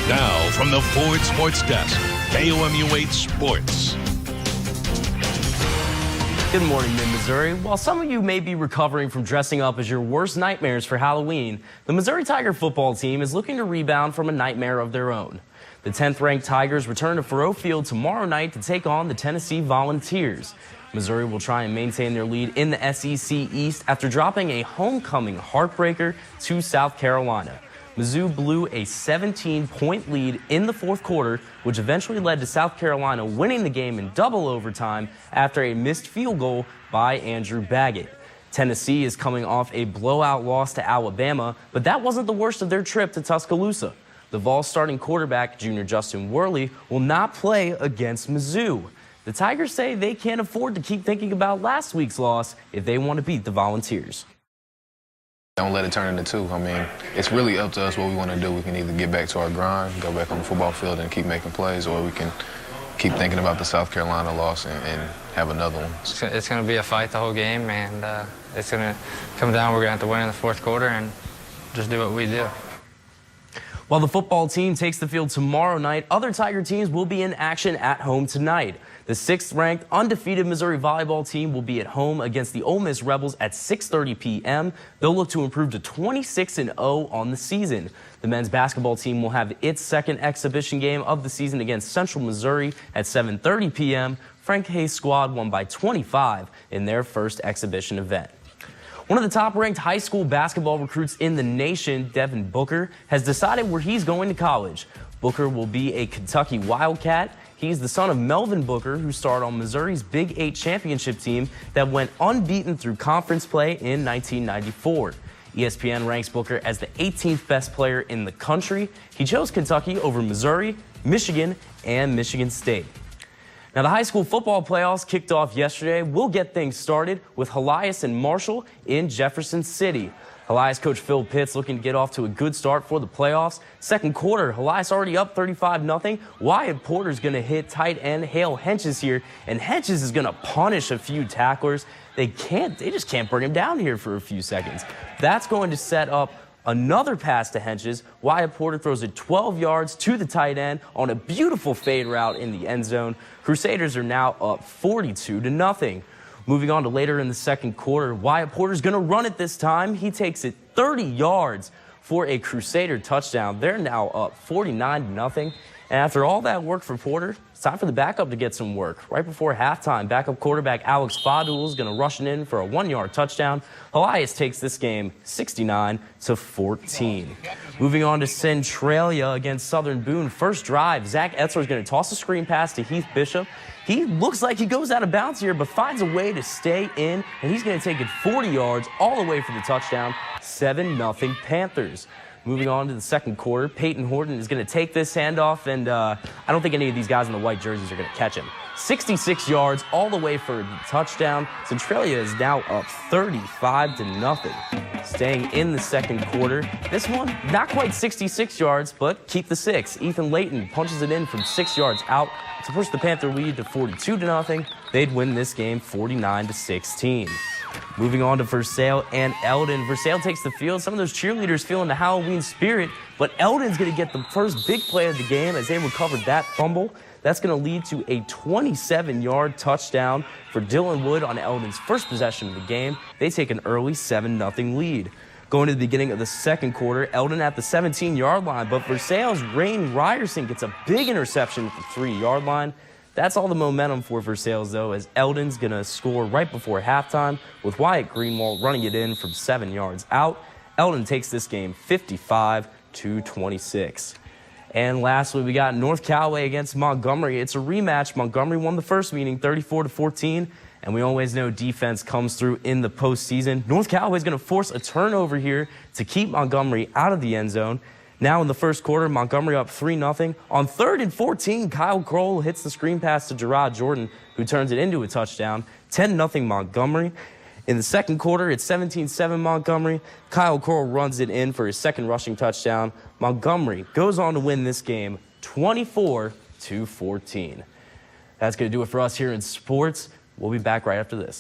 Now, from the Ford Sports Desk, KOMU 8 Sports. Good morning, Mid-Missouri. While some of you may be recovering from dressing up as your worst nightmares for Halloween, the Missouri Tiger football team is looking to rebound from a nightmare of their own. The 10th-ranked Tigers return to Faurot Field tomorrow night to take on the Tennessee Volunteers. Missouri will try and maintain their lead in the SEC East after dropping a homecoming heartbreaker to South Carolina. Mizzou blew a 17-point lead in the fourth quarter, which eventually led to South Carolina winning the game in double overtime after a missed field goal by Andrew Baggett. Tennessee is coming off a blowout loss to Alabama, but that wasn't the worst of their trip to Tuscaloosa. The Vols starting quarterback, junior Justin Worley, will not play against Mizzou. The Tigers say they can't afford to keep thinking about last week's loss if they want to beat the Volunteers. Don't let it turn into two. I mean, it's really up to us what we want to do. We can either get back to our grind, go back on the football field and keep making plays, or we can keep thinking about the South Carolina loss and have another one. It's going to be a fight the whole game, and it's going to come down. We're going to have to win in the fourth quarter and just do what we do. While the football team takes the field tomorrow night, other Tiger teams will be in action at home tonight. The 6th-ranked, undefeated Missouri volleyball team will be at home against the Ole Miss Rebels at 6:30 p.m. They'll look to improve to 26-0 on the season. The men's basketball team will have its second exhibition game of the season against Central Missouri at 7:30 p.m. Frank Hayes' squad won by 25 in their first exhibition event. One of the top-ranked high school basketball recruits in the nation, Devin Booker, has decided where he's going to college. Booker will be a Kentucky Wildcat. He's the son of Melvin Booker, who starred on Missouri's Big 8 championship team that went unbeaten through conference play in 1994. ESPN ranks Booker as the 18th best player in the country. He chose Kentucky over Missouri, Michigan, and Michigan State. Now, the high school football playoffs kicked off yesterday. We'll get things started with Helias and Marshall in Jefferson City. Helias coach Phil Pitts looking to get off to a good start for the playoffs. Second quarter, Helias already up 35-0. Wyatt Porter's going to hit tight end Hale Henches here, and Henches is going to punish a few tacklers. They just can't bring him down here for a few seconds. That's going to set up another pass to Henches. Wyatt Porter throws it 12 yards to the tight end on a beautiful fade route in the end zone. Crusaders are now up 42-0. Moving on to later in the second quarter, Wyatt Porter's going to run it this time. He takes it 30 yards for a Crusader touchdown. They're now up 49-0. And after all that work for Porter, it's time for the backup to get some work. Right before halftime, backup quarterback Alex Fadul is going to rush it in for a 1-yard touchdown. Helias takes this game 69-14. Moving on to Centralia against Southern Boone. First drive, Zach Etzler is going to toss a screen pass to Heath Bishop. He looks like he goes out of bounds here, but finds a way to stay in, and he's going to take it 40 yards all the way for the touchdown. 7-0 Panthers. Moving on to the second quarter, Peyton Horton is going to take this handoff, and I don't think any of these guys in the white jerseys are going to catch him. 66 yards all the way for the touchdown. Centralia is now up 35-0. Staying in the second quarter. This one, not quite 66 yards, but keep the 6. Ethan Layton punches it in from 6 yards out to push the Panther lead to 42-0. They'd win this game 49-16. Moving on to Versailles and Eldon. Versailles takes the field. Some of those cheerleaders feeling the Halloween spirit, but Eldon's going to get the first big play of the game as they recovered that fumble. That's going to lead to a 27-yard touchdown for Dylan Wood on Eldon's first possession of the game. They take an early 7-0 lead. Going to the beginning of the second quarter, Eldon at the 17-yard line, but Versailles' Rain Ryerson gets a big interception at the 3-yard line. That's all the momentum for Versailles, though, as Eldon's going to score right before halftime with Wyatt Greenwald running it in from 7 yards out. Eldon takes this game 55-26. And lastly, we got North Callaway against Montgomery. It's a rematch. Montgomery won the first meeting 34-14, and we always know defense comes through in the postseason. North Callaway is going to force a turnover here to keep Montgomery out of the end zone. Now in the first quarter, Montgomery up 3-0. On 3rd and 14, Kyle Kroll hits the screen pass to Gerard Jordan, who turns it into a touchdown. 10-0 Montgomery. In the second quarter, it's 17-7 Montgomery. Kyle Kroll runs it in for his second rushing touchdown. Montgomery goes on to win this game 24-14. That's going to do it for us here in sports. We'll be back right after this.